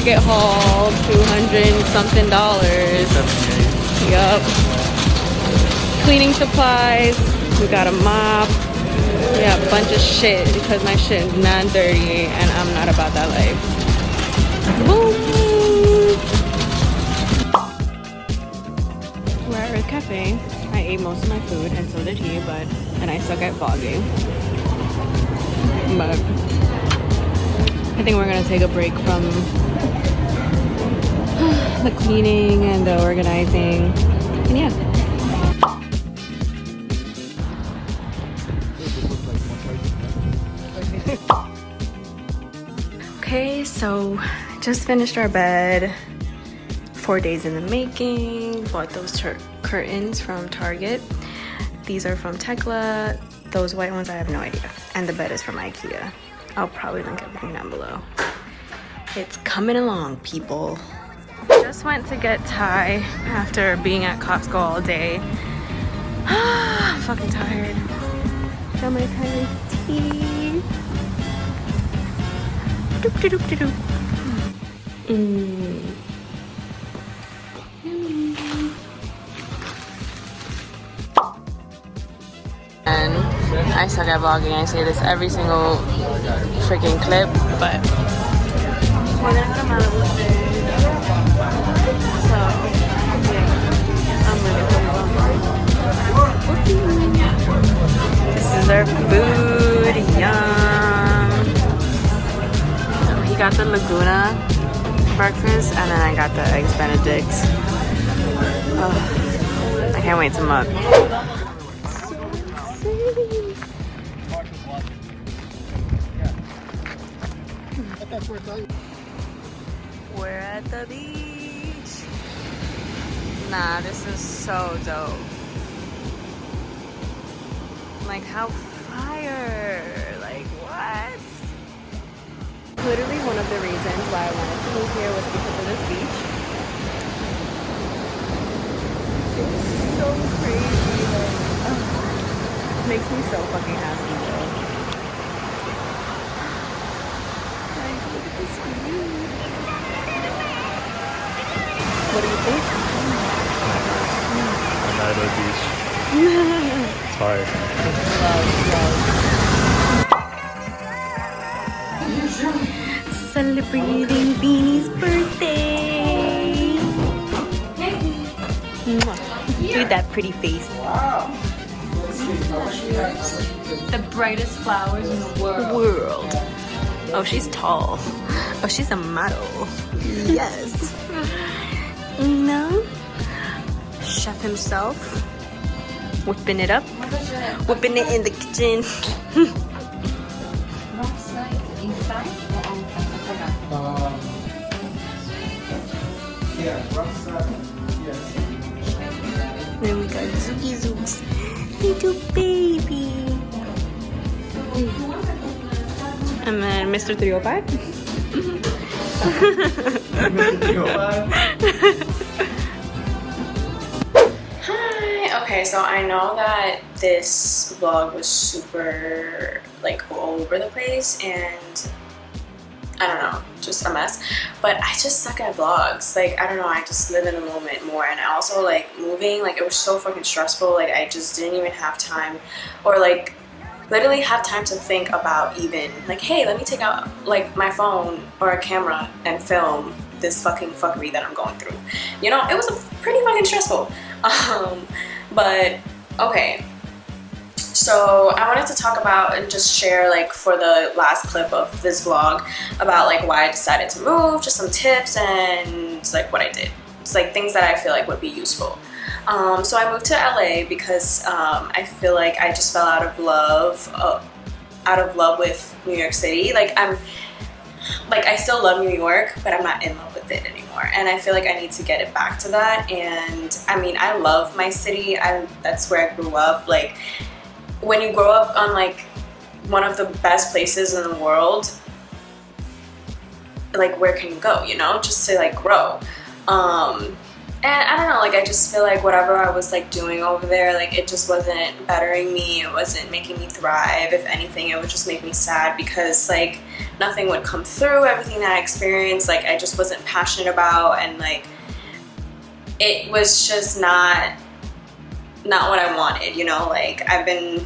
Target haul, $200 something. Yup. Cleaning supplies. We got a mop. Yeah, a bunch of shit because my shit is mad dirty and I'm not about that life. Boom. We're at Red Cafe. I ate most of my food and so did he, and I suck at vlogging. But I think we're gonna take a break from the cleaning and the organizing. And yeah. Okay, so just finished our bed. 4 days in the making. Bought those curtains from Target. These are from Tekla. Those white ones, I have no idea. And the bed is from IKEA. I'll probably link everything down below. It's coming along, people. Just went to get Thai after being at Costco all day. I'm fucking tired. Got my Thai tea. Doop doop doop doop. And I suck at vlogging. I say this every single freaking clip, but we're gonna go to Malibu today. So yeah, I'm really hungry. This is our food. Yum. He got the Laguna breakfast, and then I got the eggs Benedict. I can't wait to mug. We're at the beach. Nah, this is so dope. Like, how fire? Like, what? Literally one of the reasons why I wanted to move here was because of this beach. It's so crazy. Like, makes me so fucking happy though. Like, look at this view. What do you think? I'm at the beach. It's hard. Celebrating Beanie's birthday. Look at that pretty face. The brightest flowers in the world. Oh, she's tall. Oh, she's a model. Yes. No? Chef himself. Whipping it up. Whipping it in the kitchen. Then we got Zuki Zooks, little baby. And then Mr. 305. Hi. Okay, so I know that this vlog was super like all over the place and I don't know, just a mess, but I just suck at vlogs. Like, I don't know, I just live in the moment more. And I also like moving, like it was so fucking stressful. Like I just didn't even have time or like literally have time to think about even like, hey, let me take out like my phone or a camera and film this fucking fuckery that I'm going through. You know, it was pretty fucking stressful. But okay. So I wanted to talk about and just share like for the last clip of this vlog about like why I decided to move, just some tips and like what I did. It's like things that I feel like would be useful. So I moved to LA because I feel like I just fell out of love with New York City. Like I still love New York, but I'm not in love with it anymore. And I feel like I need to get it back to that. And I mean, I love my city. That's where I grew up. Like, when you grow up on like one of the best places in the world, like where can you go, you know, just to like grow. And I don't know, like I just feel like whatever I was like doing over there, like it just wasn't bettering me, it wasn't making me thrive. If anything, it would just make me sad because like nothing would come through, everything that I experienced, like I just wasn't passionate about, and like it was just not what I wanted, you know? Like I've been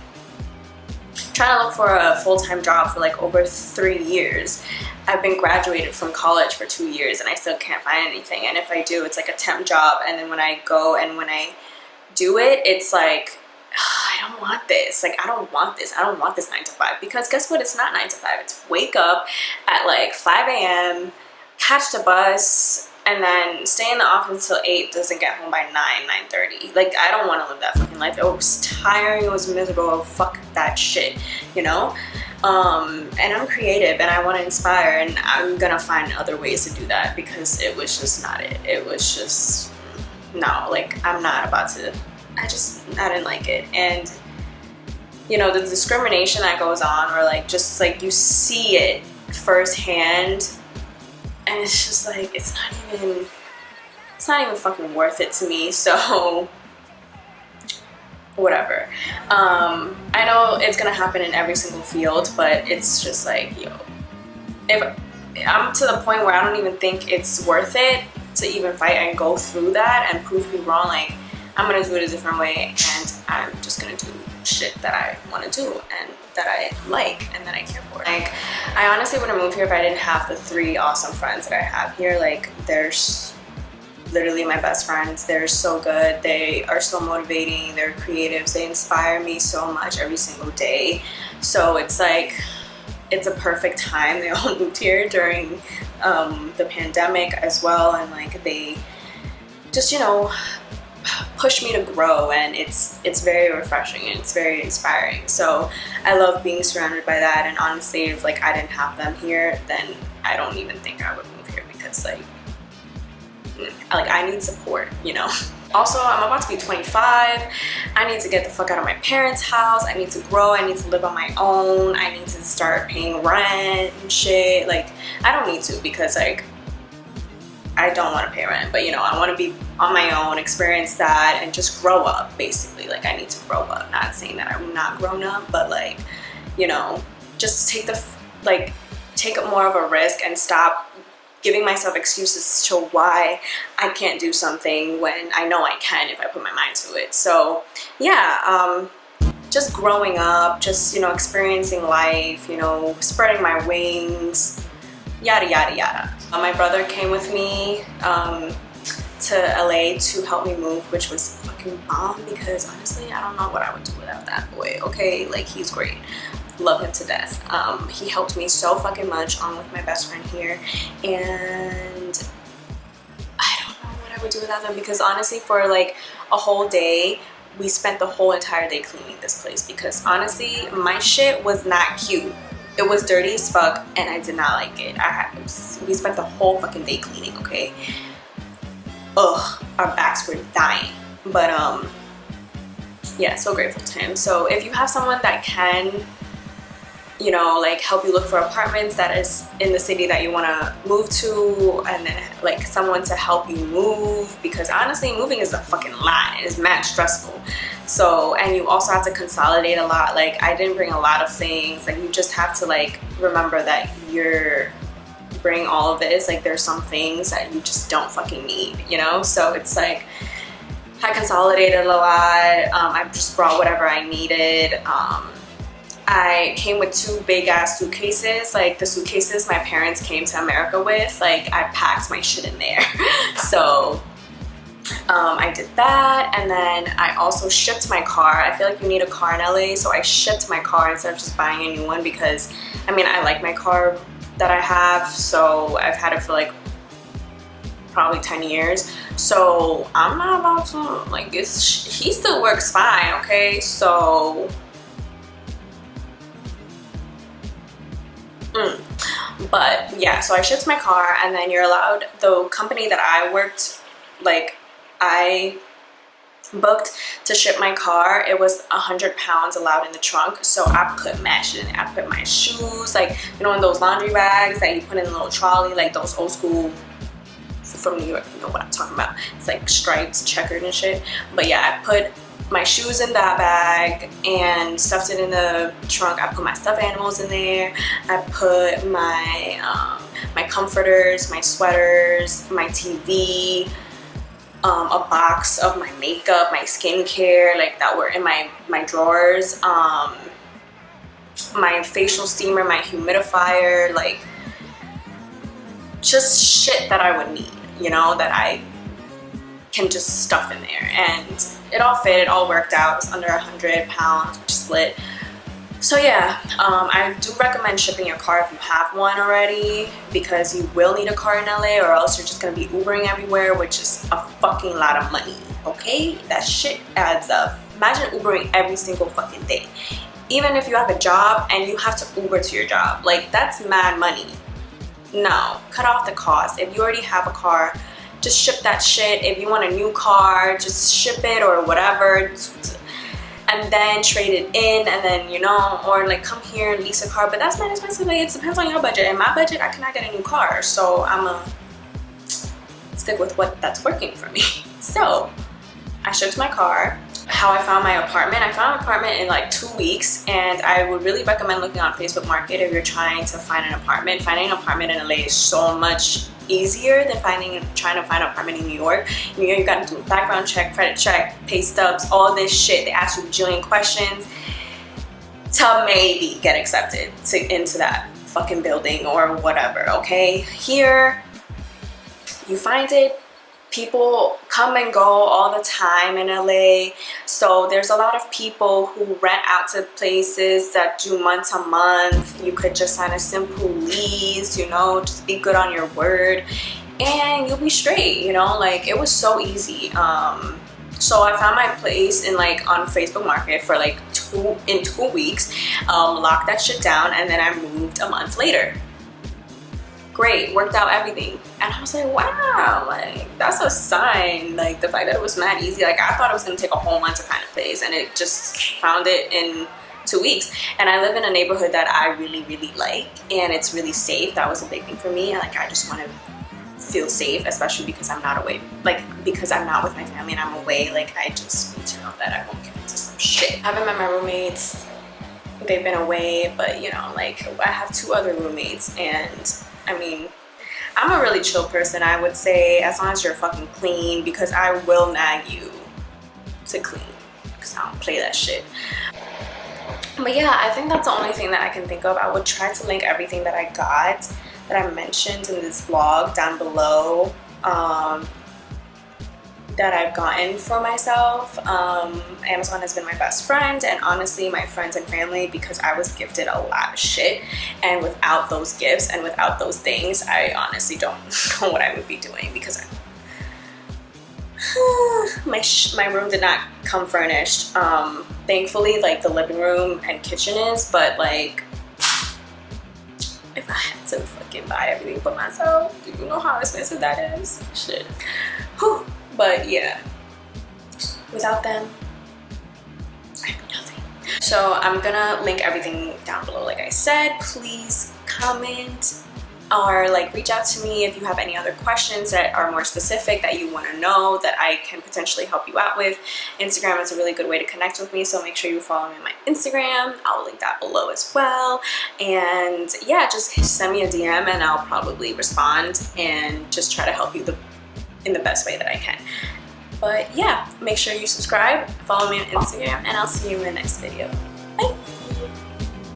trying to look for a full-time job for like over 3 years. I've been graduated from college for 2 years and I still can't find anything. And if I do, it's like a temp job. And then when I go and when I do it, it's like, I don't want this. Like, I don't want this. I don't want this 9 to 5. Because guess what? It's not 9 to 5. It's wake up at like 5 a.m., catch the bus, and then stay in the office until 8, doesn't get home by 9:30. Like, I don't want to live that fucking life. It was tiring. It was miserable. Fuck that shit, you know? And I'm creative and I want to inspire, and I'm gonna find other ways to do that because it was just not it. It was just, no, like I'm not about to, I didn't like it. And you know, the discrimination that goes on, or like just like you see it firsthand, and it's just like it's not even fucking worth it to me. So whatever. I know it's gonna happen in every single field, but it's just like, yo, if I'm to the point where I don't even think it's worth it to even fight and go through that and prove me wrong, like I'm gonna do it a different way, and I'm just gonna do shit that I want to do and that I like and that I care for. Like, I honestly wouldn't move here if I didn't have the 3 awesome friends that I have here. Like, there's literally my best friends. They're so good. They are so motivating. They're creatives. They inspire me so much every single day. So it's like, it's a perfect time. They all moved here during the pandemic as well, and like they just, you know, push me to grow, and it's very refreshing and it's very inspiring. So I love being surrounded by that, and honestly, if like I didn't have them here, then I don't even think I would move here, because like I need support, you know. Also, I'm about to be 25. I need to get the fuck out of my parents' house. I need to grow. I need to live on my own. I need to start paying rent and shit. Like, I don't need to, because like I don't want to pay rent, but you know, I want to be on my own, experience that, and just grow up, basically. Like, I need to grow up. Not saying that I'm not grown up, but like, you know, just take more of a risk and stop giving myself excuses to why I can't do something when I know I can if I put my mind to it. So yeah, just growing up, just, you know, experiencing life, you know, spreading my wings, yada yada yada. My brother came with me to LA to help me move, which was fucking bomb, because honestly I don't know what I would do without that boy. Okay, like, he's great. Love him to death. He helped me so fucking much on with my best friend here, and I don't know what I would do without them, because honestly, for like a whole day, we spent the whole entire day cleaning this place, because honestly my shit was not cute. It was dirty as fuck and I did not like it. We spent the whole fucking day cleaning, okay? Ugh, our backs were dying. But yeah, so grateful to him. So if you have someone that can, you know, like help you look for apartments that is in the city that you want to move to, and then like someone to help you move, because honestly moving is a fucking lot. It is mad stressful. So, and you also have to consolidate a lot. Like, I didn't bring a lot of things. Like, you just have to like remember that you're bring all of this. Like, there's some things that you just don't fucking need, you know? So it's like I consolidated a lot. I just brought whatever I needed. I came with 2 big ass suitcases, like the suitcases my parents came to America with. Like, I packed my shit in there. So I did that, and then I also shipped my car. I feel like you need a car in LA, so I shipped my car instead of just buying a new one, because I mean, I like my car that I have, so I've had it for like probably 10 years. So I'm not about to like, he still works fine, okay? So but yeah, so I shipped my car, and then you're allowed, the company that I worked, like I booked to ship my car, it was 100 pounds allowed in the trunk. So I put mad shit in it. I put my shoes, like, you know, in those laundry bags that you put in a little trolley, like those old school from New York, you know what I'm talking about. It's like striped, checkered and shit. But yeah, I put my shoes in that bag and stuffed it in the trunk. I put my stuffed animals in there. I put my my comforters, my sweaters, my TV, a box of my makeup, my skincare, like that were in my drawers, my facial steamer, my humidifier, like just shit that I would need, you know, that I can just stuff in there. And it all fit, it all worked out. It was under 100 pounds, which is lit. So yeah, I do recommend shipping your car if you have one already, because you will need a car in LA, or else you're just gonna be Ubering everywhere, which is a fucking lot of money, okay? That shit adds up. Imagine Ubering every single fucking day. Even if you have a job and you have to Uber to your job, like that's mad money. No, cut off the cost. If you already have a car, just ship that shit. If you want a new car, just ship it or whatever, and then trade it in, and then, you know, or like come here and lease a car. But that's not expensive. Like, it depends on your budget. In my budget, I cannot get a new car, so I'ma stick with what that's working for me. So I shipped my car. How I found my apartment. I found an apartment in like 2 weeks, and I would really recommend looking on Facebook Market if you're trying to find an apartment. Finding an apartment in LA is so much easier than trying to find an apartment in New York. In New York, you gotta do a background check, credit check, pay stubs, all this shit. They ask you a jillion questions to maybe get accepted into that fucking building or whatever, okay? Here, you find it. People come and go all the time in LA, so there's a lot of people who rent out to places that do month to month. You could just sign a simple lease, you know, just be good on your word, and you'll be straight, you know. Like, it was so easy. So I found my place in like on Facebook Market for like 2 weeks, locked that shit down, and then I moved a month later. Great, worked out everything. And I was like, wow, like that's a sign. Like the fact that it was mad easy. Like I thought it was gonna take a whole month to find a place, and it just found it in 2 weeks. And I live in a neighborhood that I really, really like, and it's really safe. That was a big thing for me. And like I just want to feel safe, especially because I'm not away, like because I'm not with my family and I'm away. Like I just need to know that I won't get into some shit. I haven't met my roommates. They've been away, but you know, like I have 2 other roommates, and I mean, I'm a really chill person, I would say, as long as you're fucking clean, because I will nag you to clean, because I don't play that shit. But yeah, I think that's the only thing that I can think of. I would try to link everything that I got, that I mentioned in this vlog down below, that I've gotten for myself. Amazon has been my best friend, and honestly my friends and family, because I was gifted a lot of shit, and without those gifts and without those things, I honestly don't know what I would be doing, because my room did not come furnished. Thankfully, like the living room and kitchen is, but like if I had to fucking buy everything for myself, do you know how expensive that is? Shit. Whew. But yeah, without them, I have nothing. So I'm gonna link everything down below. Like I said, please comment or like reach out to me if you have any other questions that are more specific that you want to know that I can potentially help you out with. Instagram is a really good way to connect with me, so make sure you follow me on my Instagram. I'll link that below as well. And yeah, just send me a DM and I'll probably respond and just try to help you in the best way that I can. But yeah, make sure you subscribe, follow me on Instagram, and I'll see you in the next video.